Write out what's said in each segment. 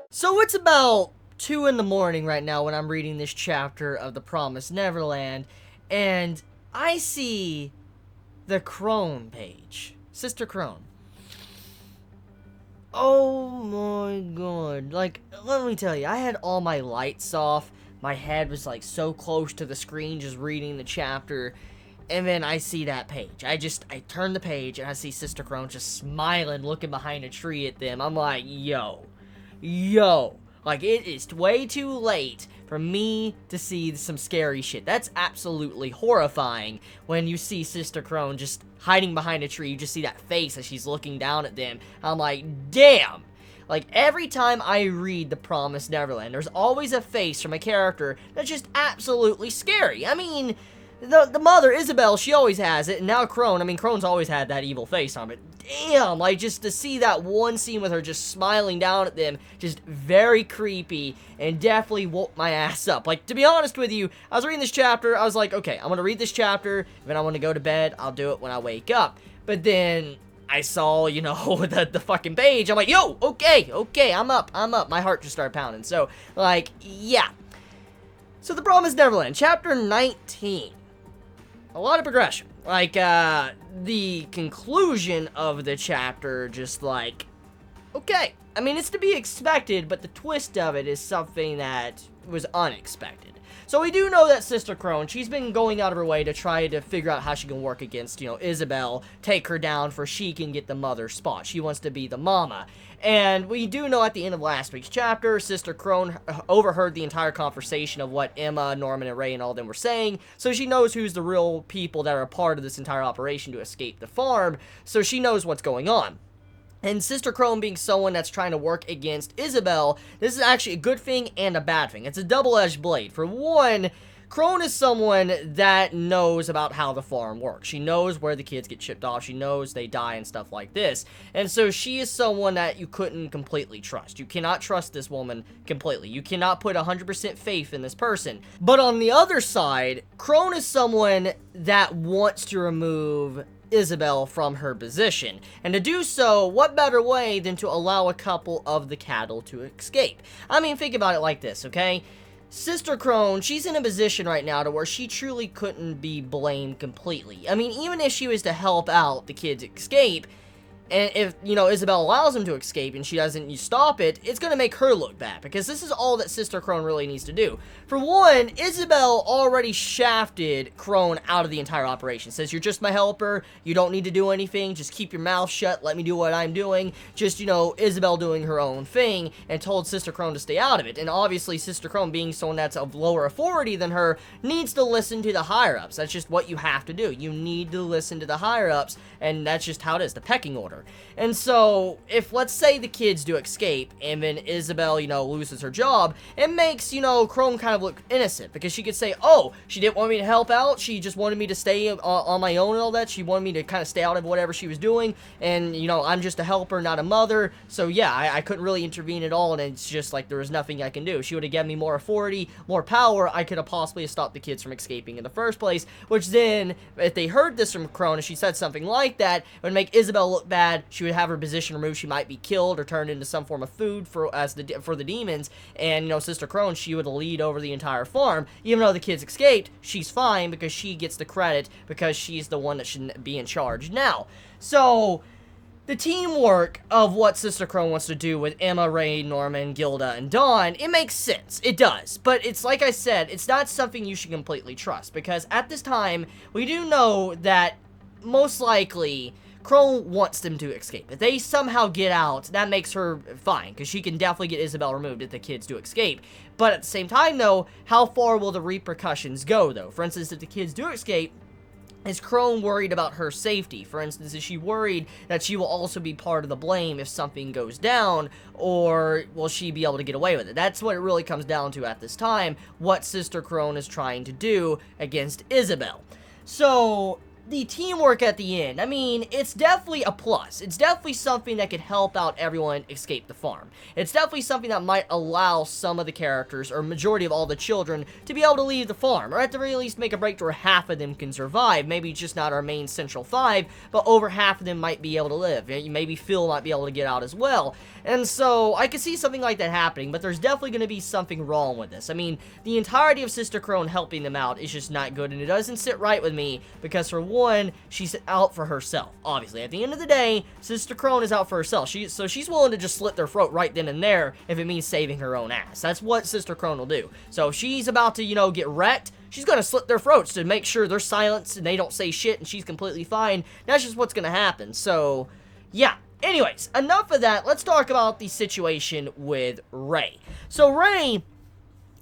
So it's about 2 in the morning right now when I'm reading this chapter of The Promised Neverland, and I see the Crone page. Sister Crone. Oh my god. Like, let me tell you, I had all my lights off. My head was like so close to the screen just reading the chapter. And then I see that page. I turn the page and I see Sister Crone just smiling, looking behind a tree at them. I'm like, yo. Like, it is way too late for me to see some scary shit. That's absolutely horrifying when you see Sister Crone just hiding behind a tree. You just see that face as she's looking down at them. I'm like, damn. Like, every time I read The Promised Neverland, there's always a face from a character that's just absolutely scary. I mean, the mother, Isabel, she always has it, and now Crone, I mean, Crone's always had that evil face on it. Damn, like, just to see that one scene with her just smiling down at them, just very creepy, and definitely woke my ass up. Like, to be honest with you, I was reading this chapter, I was like, okay, I'm gonna read this chapter, then I want to go to bed, I'll do it when I wake up. But then I saw, you know, the fucking page, I'm like, yo, okay, I'm up, my heart just started pounding. So, like, yeah. So, The Promised Neverland, chapter 19. A lot of progression. Like, the conclusion of the chapter, just like, okay. I mean, it's to be expected, but the twist of it is something that was unexpected. So we do know that Sister Crone, she's been going out of her way to try to figure out how she can work against, you know, Isabel, take her down for she can get the mother spot. She wants to be the mama. And we do know at the end of last week's chapter, Sister Crone overheard the entire conversation of what Emma, Norman, and Ray and all of them were saying, so she knows who's the real people that are a part of this entire operation to escape the farm, so she knows what's going on. And Sister Crone being someone that's trying to work against Isabel, this is actually a good thing and a bad thing. It's a double-edged blade. For one, Crone is someone that knows about how the farm works. She knows where the kids get shipped off. She knows they die and stuff like this. And so she is someone that you couldn't completely trust. You cannot trust this woman completely. You cannot put 100% faith in this person. But on the other side, Crone is someone that wants to remove Isabel from her position. And to do so, what better way than to allow a couple of the cattle to escape? I mean, think about it like this, okay? Sister Crone, she's in a position right now to where she truly couldn't be blamed completely. I mean, even if she was to help out the kids escape, and if, you know, Isabel allows them to escape and she doesn't stop it, it's going to make her look bad. Because this is all that Sister Crone really needs to do. For one, Isabel already shafted Crone out of the entire operation. Says, you're just my helper. You don't need to do anything. Just keep your mouth shut. Let me do what I'm doing. Just, you know, Isabel doing her own thing. And told Sister Crone to stay out of it. And obviously, Sister Crone, being someone that's of lower authority than her, needs to listen to the higher-ups. That's just what you have to do. You need to listen to the higher-ups. And that's just how it is. The pecking order. And so, if, let's say, the kids do escape, and then Isabel, you know, loses her job, it makes, you know, Crone kind of look innocent, because she could say, oh, she didn't want me to help out, she just wanted me to stay on my own and all that, she wanted me to kind of stay out of whatever she was doing, and, you know, I'm just a helper, not a mother, so yeah, I couldn't really intervene at all, and it's just like, there was nothing I can do. She would have given me more authority, more power, I could have possibly stopped the kids from escaping in the first place, which then, if they heard this from Crone, and she said something like that, it would make Isabel look bad. She would have her position removed. She might be killed or turned into some form of food for the demons. And, you know, Sister Crone, she would lead over the entire farm. Even though the kids escaped, she's fine because she gets the credit because she's the one that should be in charge now. So, the teamwork of what Sister Crone wants to do with Emma, Ray, Norman, Gilda, and Dawn, it makes sense. It does. But it's like I said, it's not something you should completely trust. Because at this time, we do know that most likely Crone wants them to escape. If they somehow get out, that makes her fine, because she can definitely get Isabel removed if the kids do escape. But at the same time, though, how far will the repercussions go, though? For instance, if the kids do escape, is Crone worried about her safety? For instance, is she worried that she will also be part of the blame if something goes down, or will she be able to get away with it? That's what it really comes down to at this time, what Sister Crone is trying to do against Isabel. So, the teamwork at the end, I mean, it's definitely a plus. It's definitely something that could help out everyone escape the farm. It's definitely something that might allow some of the characters, or majority of all the children, to be able to leave the farm, or at the very least make a break to where half of them can survive. Maybe just not our main central 5, but over half of them might be able to live. Maybe Phil might be able to get out as well. And so, I could see something like that happening, but there's definitely going to be something wrong with this. I mean, the entirety of Sister Crone helping them out is just not good, and it doesn't sit right with me, because for one, she's out for herself. Obviously, at the end of the day, Sister Crone is out for herself. So she's willing to just slit their throat right then and there if it means saving her own ass. That's what Sister Crone will do. So if she's about to, you know, get wrecked, she's gonna slit their throats to make sure they're silenced and they don't say shit and she's completely fine. That's just what's gonna happen. So, yeah. Anyways, enough of that. Let's talk about the situation with Ray. So Ray,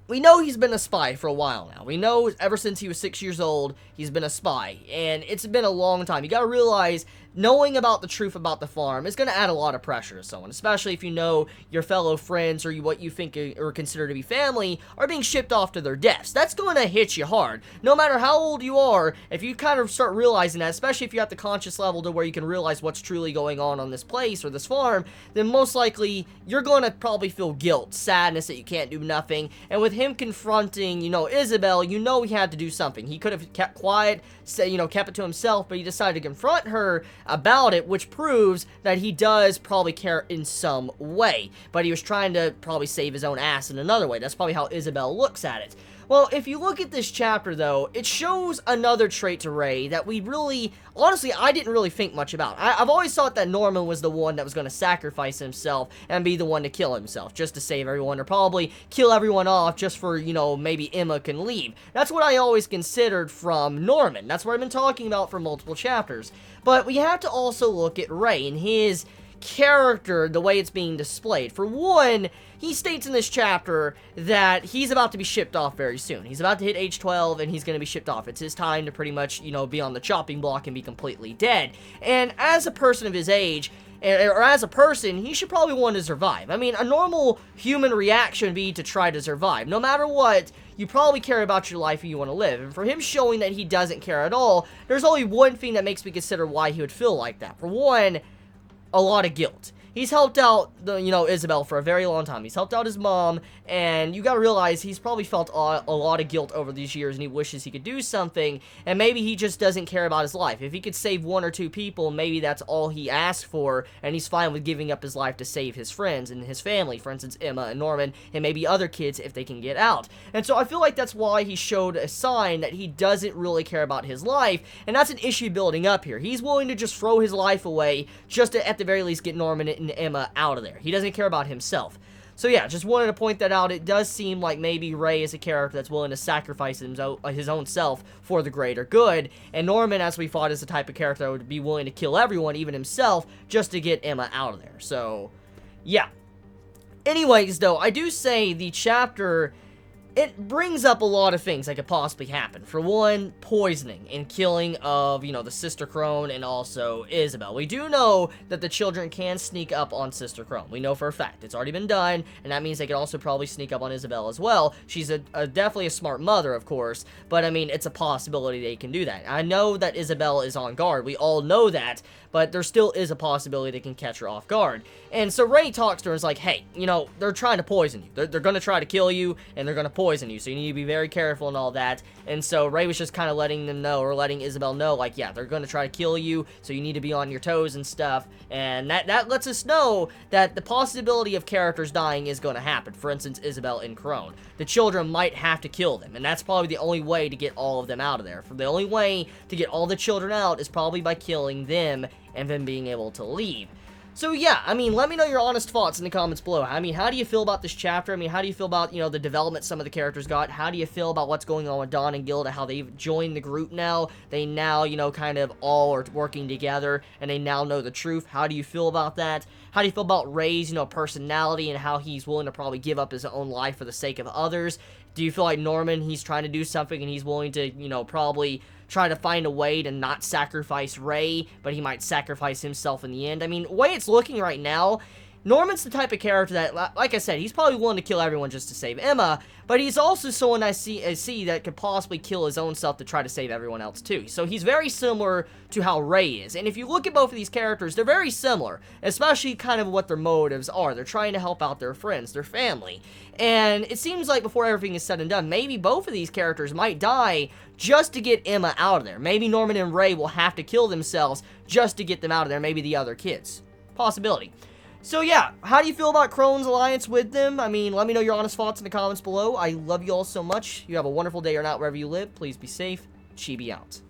we know he's been a spy for a while now. We know ever since he was 6 years old, he's been a spy. And it's been a long time. You gotta realize, knowing about the truth about the farm is going to add a lot of pressure to someone, especially if you know your fellow friends or what you think or consider to be family are being shipped off to their deaths. That's going to hit you hard. No matter how old you are, if you kind of start realizing that, especially if you're at the conscious level to where you can realize what's truly going on this place or this farm, then most likely you're going to probably feel guilt, sadness that you can't do nothing. And with him confronting, you know, Isabel, you know he had to do something. He could have kept quiet, kept it to himself, but he decided to confront her about it, which proves that he does probably care in some way, but he was trying to probably save his own ass in another way. That's probably how Isabel looks at it. Well, if you look at this chapter, though, it shows another trait to Ray that we really, honestly, I didn't really think much about. I've always thought that Norman was the one that was going to sacrifice himself and be the one to kill himself, just to save everyone, or probably kill everyone off just for, you know, maybe Emma can leave. That's what I always considered from Norman. That's what I've been talking about for multiple chapters. But we have to also look at Ray and his character, the way it's being displayed. For one, he states in this chapter that he's about to be shipped off very soon. He's about to hit age 12 and he's going to be shipped off. It's his time to pretty much, you know, be on the chopping block and be completely dead. And as a person of his age, or as a person, he should probably want to survive. I mean, a normal human reaction would be to try to survive. No matter what, you probably care about your life and you want to live. And for him showing that he doesn't care at all, there's only one thing that makes me consider why he would feel like that. For one, a lot of guilt. He's helped out, Isabel for a very long time. He's helped out his mom, and you gotta realize he's probably felt a lot of guilt over these years, and he wishes he could do something, and maybe he just doesn't care about his life. If he could save 1 or 2 people, maybe that's all he asked for, and he's fine with giving up his life to save his friends and his family, for instance, Emma and Norman, and maybe other kids if they can get out. And so I feel like that's why he showed a sign that he doesn't really care about his life, and that's an issue building up here. He's willing to just throw his life away just to, at the very least, get Norman and Emma out of there. He doesn't care about himself. So yeah, just wanted to point that out. It does seem like maybe Ray is a character that's willing to sacrifice his own self for the greater good, and Norman, as we thought, is the type of character that would be willing to kill everyone, even himself, just to get Emma out of there. So, yeah. Anyways, though, I do say the chapter, it brings up a lot of things that could possibly happen. For one, poisoning and killing of, the Sister Crone and also Isabel. We do know that the children can sneak up on Sister Crone. We know for a fact. It's already been done, and that means they could also probably sneak up on Isabel as well. She's definitely a smart mother, of course, but I mean, it's a possibility they can do that. I know that Isabel is on guard. We all know that, but there still is a possibility they can catch her off guard. And so Ray talks to her and is like, hey, they're trying to poison you. They're going to try to kill you, and they're going to poison you, so you need to be very careful and all that. And so Ray was just kind of letting them know, or letting Isabel know, like, yeah, they're going to try to kill you, so you need to be on your toes and stuff. And that lets us know that the possibility of characters dying is going to happen. For instance, Isabel and Crone. The children might have to kill them, and that's probably the only way to get all of them out of there. The only way to get all the children out is probably by killing them and then being able to leave. So yeah, I mean, let me know your honest thoughts in the comments below. I mean, how do you feel about this chapter? I mean, how do you feel about, the development some of the characters got? How do you feel about what's going on with Dawn and Gilda, how they've joined the group now? They now, kind of all are working together, and they now know the truth. How do you feel about that? How do you feel about Ray's, personality and how he's willing to probably give up his own life for the sake of others? Do you feel like Norman, he's trying to do something and he's willing to, probably try to find a way to not sacrifice Ray, but he might sacrifice himself in the end? I mean, the way it's looking right now, Norman's the type of character that, like I said, he's probably willing to kill everyone just to save Emma, but he's also someone I see that could possibly kill his own self to try to save everyone else too. So he's very similar to how Ray is. And if you look at both of these characters, they're very similar, especially kind of what their motives are. They're trying to help out their friends, their family. And it seems like before everything is said and done, maybe both of these characters might die just to get Emma out of there. Maybe Norman and Ray will have to kill themselves just to get them out of there. Maybe the other kids. Possibility. So yeah, how do you feel about Crone's alliance with them? I mean, let me know your honest thoughts in the comments below. I love you all so much. You have a wonderful day or night wherever you live. Please be safe. Chibi out.